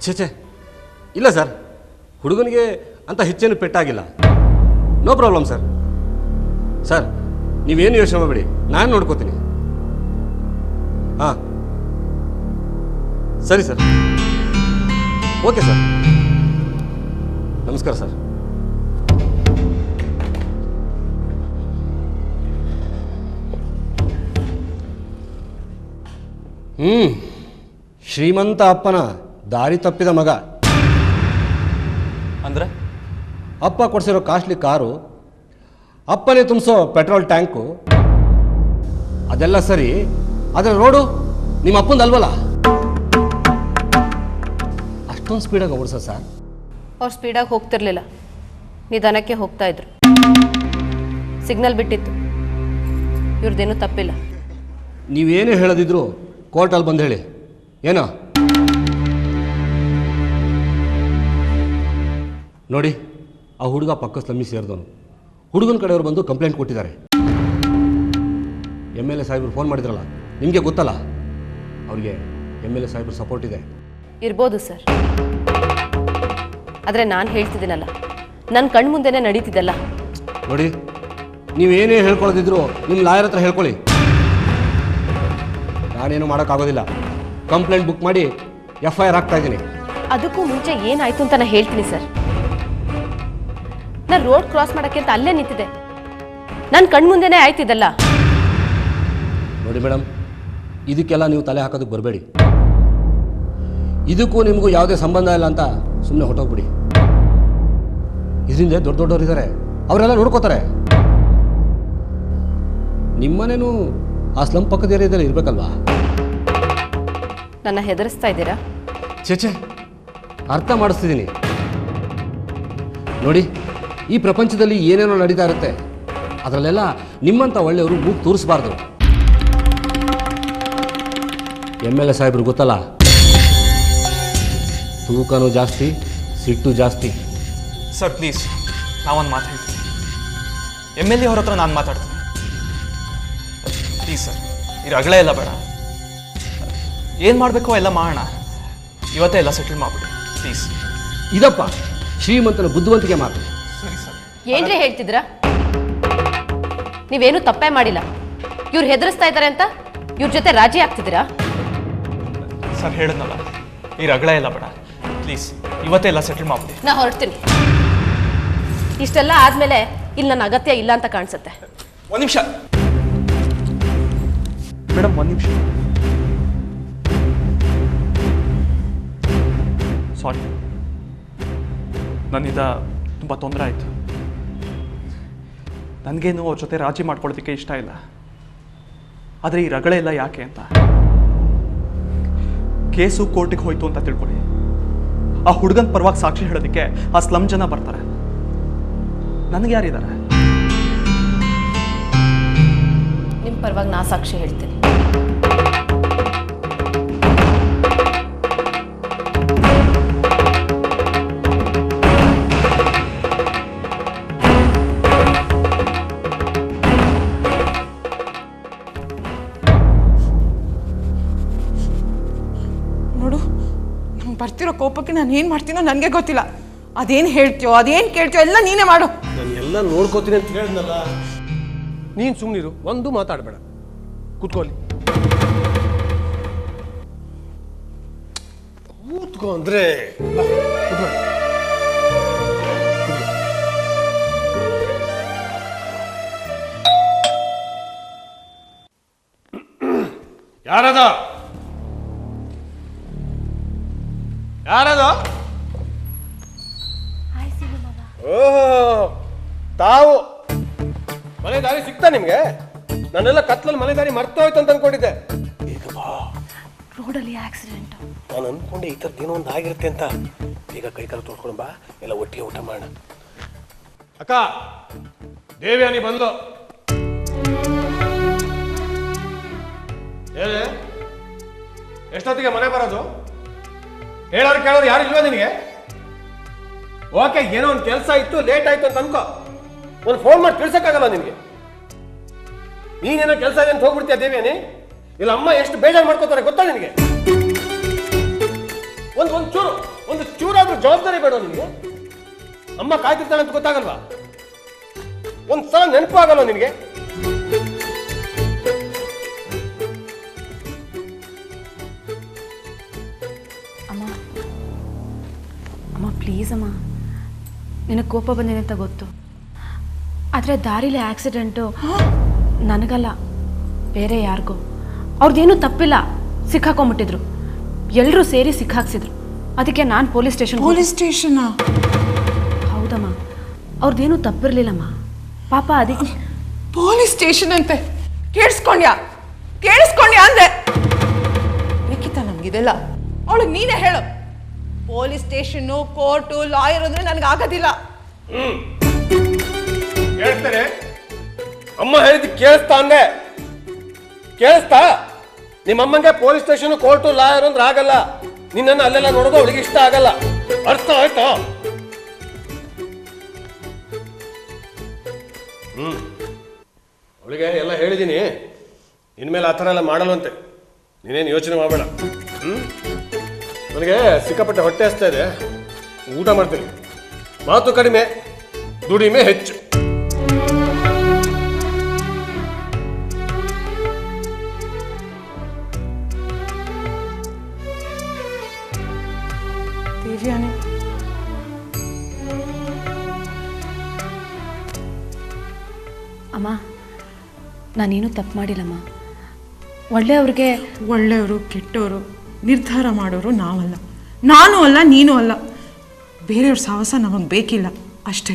ಛೇ ಇಲ್ಲ ಸರ್, ಹುಡುಗನಿಗೆ ಅಂತ ಹೆಚ್ಚೇನು ಪೆಟ್ಟಾಗಿಲ್ಲ. No problem sir. ಸರ್ ನೀವೇನು ಯೋಚನೆ ಮಾಡಬೇಡಿ, ನಾನು ನೋಡ್ಕೋತೀನಿ. ಹಾಂ ಸರಿ ಸರ್, ಓಕೆ ಸರ್, ನಮಸ್ಕಾರ ಸರ್. ಶ್ರೀಮಂತ ಅಪ್ಪನ ದಾರಿ ತಪ್ಪಿದ ಮಗ ಅಂದರೆ ಅಪ್ಪ ಕೊಡಿಸಿರೋ ಕಾಸ್ಟ್ಲಿ ಕಾರು, ಅಪ್ಪನೇ ತುಂಬಿಸೋ ಪೆಟ್ರೋಲ್ ಟ್ಯಾಂಕು, ಅದೆಲ್ಲ ಸರಿ. ಅದರ ರೋಡು ನಿಮ್ಮ ಅಪ್ಪಂದಲ್ವಲ್ಲ? ಅಷ್ಟೊಂದು ಸ್ಪೀಡಾಗಿ ಓಡಿಸೋ ಸರ್? ಅವ್ರು ಸ್ಪೀಡಾಗಿ ಹೋಗ್ತಿರ್ಲಿಲ್ಲ, ನಿಧಾನಕ್ಕೆ ಹೋಗ್ತಾ ಇದ್ರು. ಸಿಗ್ನಲ್ ಬಿಟ್ಟಿತ್ತು. ಇವ್ರದ್ದೇನೂ ತಪ್ಪಿಲ್ಲ. ನೀವೇನೇ ಹೇಳದಿದ್ರು ಕೋರ್ಟಲ್ಲಿ ಬಂದು ಹೇಳಿ. ಏನೋ ನೋಡಿ, ಆ ಹುಡುಗ ಪಕ್ಕ ಸ್ಲಮ್ಮಿ ಸೇರಿದವನು. ಹುಡುಗನ ಕಡೆಯವರು ಬಂದು ಕಂಪ್ಲೇಂಟ್ ಕೊಟ್ಟಿದ್ದಾರೆ. MLA ಸಾಹೇಬರು ಫೋನ್ ಮಾಡಿದ್ರಲ್ಲ, ನಿಮಗೆ ಗೊತ್ತಲ್ಲ, ಅವ್ರಿಗೆ MLA ಸಾಹೇಬ್ರ ಸಪೋರ್ಟ್ ಇದೆ. ಇರ್ಬೋದು ಸರ್, ಆದರೆ ನಾನು ಹೇಳ್ತಿದ್ದೀನಲ್ಲ, ನನ್ನ ಕಣ್ಣು ಮುಂದೆನೇ ನಡೀತಿದ್ದಲ್ಲ. ನೋಡಿ, ನೀವೇನೇ ಹೇಳ್ಕೊಳ್ಳೋದಿದ್ರು ನಿಮ್ಮ ಲಾಯರ್ ಹತ್ರ ಹೇಳ್ಕೊಳ್ಳಿ. ನಾನೇನು ಮಾಡೋಕ್ಕಾಗೋದಿಲ್ಲ. ಕಂಪ್ಲೇಂಟ್ ಬುಕ್ ಮಾಡಿ FIR ಹಾಕ್ತಾ ಇದ್ದೀನಿ. ಅದಕ್ಕೂ ಮುಂಚೆ ಏನಾಯ್ತು ಅಂತ ನಾನು ಹೇಳ್ತೀನಿ ಸರ್. ನಾನು ರೋಡ್ ಕ್ರಾಸ್ ಮಾಡೋಕ್ಕೆ ಅಂತ ಅಲ್ಲೇ ನಿಂತಿದ್ದೆ. ನನ್ನ ಕಣ್ಣು ಮುಂದೆನೇ ಆಯ್ತಿದ್ದಲ್ಲ. ನೋಡಿ ಮೇಡಮ್, ಇದಕ್ಕೆಲ್ಲ ನೀವು ತಲೆ ಹಾಕೋದಕ್ಕೆ ಬರಬೇಡಿ. ಇದಕ್ಕೂ ನಿಮಗೂ ಯಾವುದೇ ಸಂಬಂಧ ಇಲ್ಲ ಅಂತ ಸುಮ್ಮನೆ ಹೊಟ್ಟೋಗ್ಬಿಡಿ. ಇದರಿಂದ ದೊಡ್ಡವರು ಇದ್ದಾರೆ, ಅವರೆಲ್ಲ ನೋಡ್ಕೋತಾರೆ. ನಿಮ್ಮನೇನು ಆ ಸ್ಲಮ್ ಪಕ್ಕದ ಏರಿಯಾದಲ್ಲಿ ಇರಬೇಕಲ್ವಾ? ನನ್ನ ಹೆದರಿಸ್ತಾ ಇದ್ದೀರಾ? ಛೇ, ಅರ್ಥ ಮಾಡಿಸ್ತಿದ್ದೀನಿ. ನೋಡಿ, ಈ ಪ್ರಪಂಚದಲ್ಲಿ ಏನೇನೋ ನಡೀತಾ ಇರುತ್ತೆ, ಅದರಲ್ಲೆಲ್ಲ ನಿಮ್ಮಂಥ ಒಳ್ಳೆಯವರು ಮೂಗು ತೋರಿಸಬಾರ್ದು. MLA ಸಾಹೇಬ್ರು ಗೊತ್ತಲ್ಲ, ತೂಕನೂ ಜಾಸ್ತಿ, ಸಿಟ್ಟು ಜಾಸ್ತಿ. ಸರ್ ಪ್ಲೀಸ್, ನಾವೊಂದು ಮಾತು ಹೇಳ್ತೀನಿ. MLA ಅವ್ರ ಹತ್ರ ನಾನು ಮಾತಾಡ್ತೀನಿ. ಪ್ಲೀಸ್ ಸರ್, ಈ ರಗಳೆ ಎಲ್ಲ ಬೇಡ. ಏನು ಮಾಡಬೇಕೋ ಎಲ್ಲ ಮಾಡೋಣ. ಇವತ್ತೇ ಎಲ್ಲ ಸೆಟಲ್ ಮಾಡ್ಬಿಡಿ ಪ್ಲೀಸ್. ಇದಪ್ಪ ಶ್ರೀಮಂತನ ಬುದ್ಧಿವಂತಿಕೆ ಮಾತು. ಸರಿ ಸರ್. ಏನ್ರಿ ಹೇಳ್ತಿದ್ರಾ? ನೀವೇನು ತಪ್ಪೇ ಮಾಡಿಲ್ಲ. ಇವ್ರು ಹೆದರಿಸ್ತಾ ಇದ್ದಾರೆ ಅಂತ ಇವ್ರ ಜೊತೆ ರಾಜಿ ಆಗ್ತಿದ್ದೀರಾ? ಸರ್ ಹೇಳಿದ್ನಲ್ಲ, ಈ ರಗಳೆ ಎಲ್ಲ ಬೇಡ ಪ್ಲೀಸ್. ಇವತ್ತೇ ಎಲ್ಲ ಸೆಟಲ್ ಮಾಡ್ಬಿಡಿ. ನಾ ಹೊರಡ್ತೀನಿ. ಇಷ್ಟೆಲ್ಲ ಆದ್ಮೇಲೆ ಇಲ್ಲಿ ನನ್ನ ಅಗತ್ಯ ಇಲ್ಲ ಅಂತ ಕಾಣಿಸುತ್ತೆ. ಒಂದು ನಿಮಿಷ ಮೇಡಮ್, ಒಂದು ನಿಮಿಷ. ಸಾರಿ, ನನ್ನಿಂದ ತುಂಬ ತೊಂದರೆ ಆಯಿತು. ನನಗೇನು ಅವ್ರ ಜೊತೆ ರಾಜಿ ಮಾಡ್ಕೊಳ್ಳೋದಕ್ಕೆ ಇಷ್ಟ ಇಲ್ಲ. ಆದರೆ ಈ ರಗಳೆ ಎಲ್ಲ ಯಾಕೆ ಅಂತ, ಕೇಸು ಕೋರ್ಟಿಗೆ ಹೋಯ್ತು ಅಂತ ತಿಳ್ಕೊಳ್ಳಿ. ಆ ಹುಡುಗನ ಪರವಾಗಿ ಸಾಕ್ಷಿ ಹೇಳೋದಕ್ಕೆ ಆ ಸ್ಲಮ್ ಜನ ಬರ್ತಾರೆ. ನನಗೆ ಯಾರಿದ್ದಾರೆ? ನಿಮ್ಮ ಪರವಾಗಿ ನಾ ಸಾಕ್ಷಿ ಹೇಳ್ತೀನಿ. ನೋಡು, ನಮ್ಗೆ ಬರ್ತಿರೋ ಕೋಪಕ್ಕೆ ನಾನು ಏನು ಮಾಡ್ತೀನೋ ನನಗೆ ಗೊತ್ತಿಲ್ಲ. ಅದೇನು ಹೇಳ್ತೀಯೋ, ಅದೇನು ಕೇಳ್ತೀಯೋ ಎಲ್ಲ ನೀನೇ ಮಾಡು. ನಾನು ಎಲ್ಲ ನೋಡ್ಕೋತೀನಿ ಅಂತ ಹೇಳಿದ್ನಲ್ಲ. ನೀನು ಸುಮ್ಮನಿರು, ಒಂದು ಮಾತಾಡಬೇಡ, ಕೂತ್ಕೊಳ್ಳಿ. ಕೂತ್ಕೋ ಅಂದ್ರೆ ಯಾರದ ಓಹೋ, ತಾವು ಮನೆ ದಾರಿ ಸಿಗ್ತಾ ನಿಮ್ಗೆ? ನಾನೆಲ್ಲ ಕತ್ಲಲ್ಲಿ ಮನೆ ದಾರಿ ಮರ್ತೋಯ್ತು ಅಂತ ಅನ್ಕೊಂಡಿದ್ದೆ. ಈಗ ಬಾ. ರೋಡಲ್ಲಿ ಆಕ್ಸಿಡೆಂಟ್. ನಾನು ಅನ್ಕೊಂಡೆ ಈ ಥರದ್ದು ಏನೋ ಒಂದು ಆಗಿರುತ್ತೆ ಅಂತ. ಈಗ ಕೈ ಕಾಲು ತೋಡ್ಕೊಂಡು ಬಾ, ಎಲ್ಲ ಒಟ್ಟಿಗೆ ಊಟ ಮಾಡೋಣ. ಅಕ್ಕ, ದೇವ್ಯಾನಿ ಬಂದು ಹೇಳಿ, ಎಷ್ಟೊತ್ತಿಗೆ ಮನೆ ಬರೋದು? ಹೇಳೋರು ಕೇಳೋರು ಯಾರು ಇಲ್ವಾ ನಿನಗೆ? ಓಕೆ, ಏನೋ ಒಂದು ಕೆಲಸ ಇತ್ತು, ಲೇಟ್ ಆಯ್ತು ಅಂತ ಅನ್ಕೋ. ಒಂದು ಫೋನ್ ಮಾಡಿ ತಿಳಿಸಕ್ಕಾಗಲ್ಲ ನಿನಗೆ. ನೀನೇನೋ ಕೆಲಸ ಇದೆ ಅಂತ ಹೋಗ್ಬಿಡ್ತೀಯ ದೇವ್ಯಾನಿ. ಇಲ್ಲ ಅಮ್ಮ ಎಷ್ಟು ಬೇಜಾರು ಮಾಡ್ಕೋತಾರೆ ಗೊತ್ತಾ ನಿನಗೆ? ಒಂದು ಚೂರಾದ್ರೂ ಜವಾಬ್ದಾರಿ ಬೇಡ ನಿನಗೆ? ಅಮ್ಮ ಕಾಯ್ತಿರ್ತಾಳೆ ಅಂತ ಗೊತ್ತಾಗಲ್ವಾ? ಒಂದ್ಸಲ ನೆನಪು ಆಗಲ್ವ ನಿನಗೆ? ಅಮ್ಮ ಪ್ಲೀಸ್ ಅಮ್ಮ, ನಿನಗೆ ಕೋಪ ಬಂದಿದೆ ಅಂತ ಗೊತ್ತು, ಆದರೆ ದಾರಿಲಿ ಆಕ್ಸಿಡೆಂಟು ನನಗಲ್ಲ, ಬೇರೆ ಯಾರಿಗೋ. ಅವ್ರದ್ದೇನೂ ತಪ್ಪಿಲ್ಲ, ಸಿಕ್ಕಾಕೊಂಬಿಟ್ಟಿದ್ರು. ಎಲ್ಲರೂ ಸೇರಿ ಸಿಕ್ಕಾಕ್ಸಿದ್ರು. ಅದಕ್ಕೆ ನಾನು ಪೊಲೀಸ್ ಸ್ಟೇಷನ್ ಹೌದಮ್ಮ, ಅವ್ರದ್ದೇನೂ ತಪ್ಪಿರ್ಲಿಲ್ಲಮ್ಮ. ಪಾಪ ಅದಕ್ಕೆ ಪೊಲೀಸ್ ಸ್ಟೇಷನ್ ಅಂತೆ. ಕೇಳಿಸ್ಕೊಂಡ್ಯಾ ಅಂದೆ. ಬೇಕಿತ್ತ ನಮ್ಗಿದೆಲ್ಲ? ಅವಳಿಗೆ ನೀನೇ ಹೇಳು. ಪೊಲೀಸ್ ಸ್ಟೇಷನ್ನು, ಕೋರ್ಟು, ಲಾಯರ್ ಅಂದ್ರೆ ನನಗೆ ಆಗೋದಿಲ್ಲ. ಹೇಳ್ತಾರೆ ಅಮ್ಮ ಹೇಳಿದ್ ಕೇಳಿಸ್ತಾ ಅಂದೆ? ಕೇಳಿಸ್ತಾ? ನಿಮ್ಮಮ್ಮಂಗೆ ಪೊಲೀಸ್ ಸ್ಟೇಷನ್, ಕೋರ್ಟು, ಲಾಯರ್ ಅಂದ್ರೆ ಆಗಲ್ಲ. ನಿನ್ನನ್ನು ಅಲ್ಲೆಲ್ಲ ನೋಡೋದು ಅವಳಿಗೆ ಇಷ್ಟ ಆಗಲ್ಲ. ಅರ್ಥ ಆಯ್ತಾ? ಅವಳಿಗೆ ಎಲ್ಲ ಹೇಳಿದ್ದೀನಿ, ಇನ್ಮೇಲೆ ಆ ಥರ ಎಲ್ಲ ಮಾಡಲ್ವಂತೆ. ನೀನೇನು ಯೋಚನೆ ಮಾಡಬೇಡ. ನನಗೆ ಸಿಕ್ಕಾಪಟ್ಟೆ ಹೊಟ್ಟೆ ಹಸ್ತಾ ಇದೆ, ಊಟ ಮಾಡ್ತೀನಿ. ಮಾತು ಕಡಿಮೆ, ದುಡಿಮೆ ಹೆಚ್ಚು. ದೇವ್ಯಾನಿ, ಅಮ್ಮ ನಾನೇನು ತಪ್ಪು ಮಾಡಿಲ್ಲಮ್ಮ. ಒಳ್ಳೆಯವ್ರಿಗೆ ಒಳ್ಳೆಯವರು ಕೆಟ್ಟವರು ನಿರ್ಧಾರ ಮಾಡೋರು ನಾವಲ್ಲ. ನಾನು ಅಲ್ಲ, ನೀನು ಅಲ್ಲ. ಬೇರೆಯವ್ರ ಸಾಹಸ ನಮಗೆ ಬೇಕಿಲ್ಲ ಅಷ್ಟೇ.